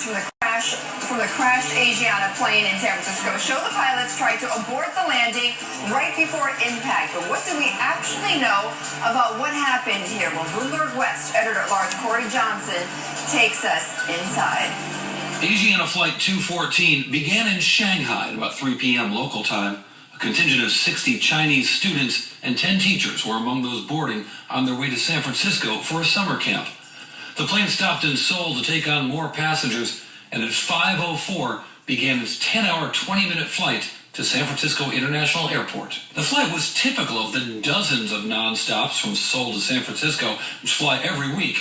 from the crashed Asiana plane in San Francisco show the pilots tried to abort the landing right before impact. But what do we actually know about what happened here? Well, Bloomberg West editor-at-large Corey Johnson takes us inside. Asiana Flight 214 began in Shanghai at about 3 p.m. local time. A contingent of 60 Chinese students and 10 teachers were among those boarding on their way to San Francisco for a summer camp. The plane stopped in Seoul to take on more passengers, and at 5:04 began its 10-hour, 20-minute flight to San Francisco International Airport. The flight was typical of the dozens of non-stops from Seoul to San Francisco, which fly every week.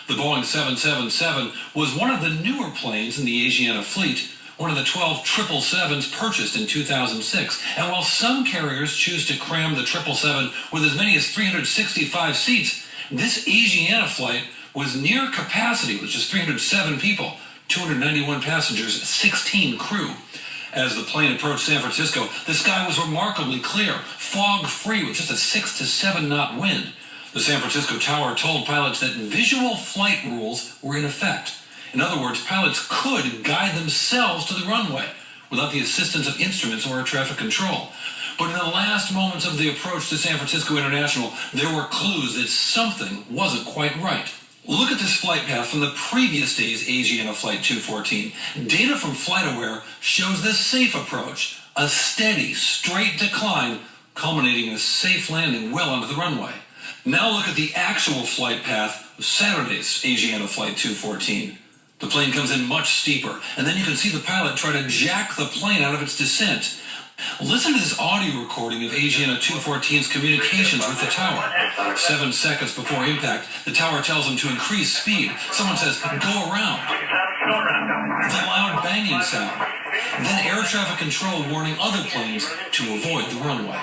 The Boeing 777 was one of the newer planes in the Asiana fleet, one of the 12 777s purchased in 2006. And while some carriers choose to cram the 777 with as many as 365 seats, this Asiana flight was near capacity with just 307 people, 291 passengers, 16 crew. As the plane approached San Francisco, the sky was remarkably clear, fog-free with just a 6 to 7 knot wind. The San Francisco tower told pilots that visual flight rules were in effect. In other words, pilots could guide themselves to the runway without the assistance of instruments or air traffic control. But in the last moments of the approach to San Francisco International, there were clues that something wasn't quite right. Look at this flight path from the previous day's Asiana Flight 214. Data from FlightAware shows the safe approach, a steady, straight decline, culminating in a safe landing well onto the runway. Now look at the actual flight path of Saturday's Asiana Flight 214. The plane comes in much steeper, and then you can see the pilot try to jack the plane out of its descent. Listen to this audio recording of Asiana 214's communications with the tower. 7 seconds before impact, the tower tells them to increase speed. Someone says, "Go around." The loud banging sound. Then air traffic control warning other planes to avoid the runway.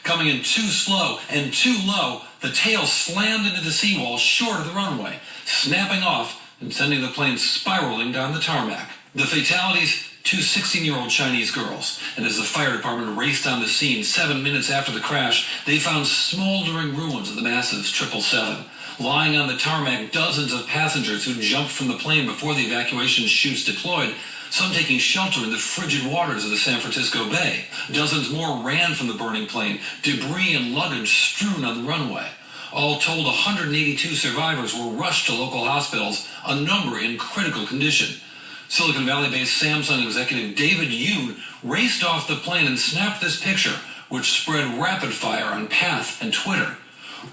Coming in too slow and too low, the tail slammed into the seawall short of the runway, snapping off and sending the plane spiraling down the tarmac. The fatalities, 2 16-year-old Chinese girls. And as the fire department raced on the scene 7 minutes after the crash, they found smoldering ruins of the massive 777. Lying on the tarmac, dozens of passengers who jumped from the plane before the evacuation chutes deployed, some taking shelter in the frigid waters of the San Francisco Bay. Dozens more ran from the burning plane, debris and luggage strewn on the runway. All told, 182 survivors were rushed to local hospitals, a number in critical condition. Silicon Valley-based Samsung executive David Yoon raced off the plane and snapped this picture, which spread rapid fire on Path and Twitter.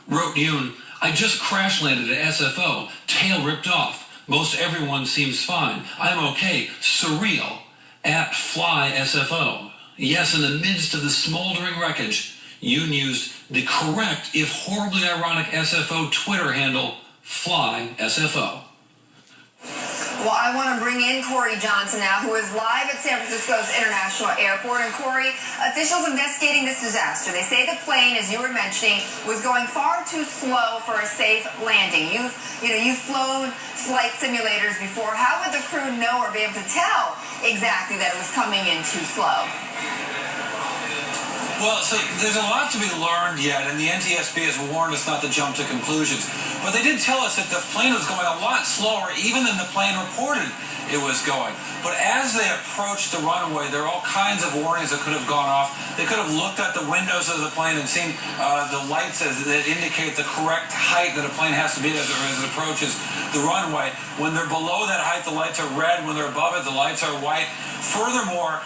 Wrote Yoon, "I just crash landed at SFO, tail ripped off. Most everyone seems fine. I'm okay. Surreal. At Fly SFO." Yes, in the midst of the smoldering wreckage, Yoon used the correct, if horribly ironic, SFO Twitter handle, Fly SFO. Well, I want to bring in Corey Johnson now, who is live at San Francisco's International Airport. And Corey, officials investigating this disaster, they say the plane, as you were mentioning, was going far too slow for a safe landing. You've flown flight simulators before. How would the crew know or be able to tell exactly that it was coming in too slow? Well, so there's a lot to be learned yet, and the NTSB has warned us not to jump to conclusions. But they did tell us that the plane was going a lot slower even than the plane reported it was going. But as they approached the runway, there are all kinds of warnings that could have gone off. They could have looked at the windows of the plane and seen the lights that indicate the correct height that a plane has to be as it approaches the runway. When they're below that height, the lights are red. When they're above it, the lights are white. Furthermore,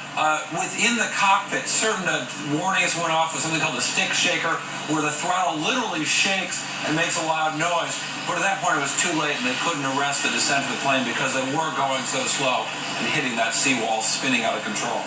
within the cockpit, certain warnings went off with something called a stick shaker, where the throttle literally shakes and makes a loud noise. But at that point, it was too late, and they couldn't arrest the descent of the plane because they were going so slow and hitting that seawall, spinning out of control.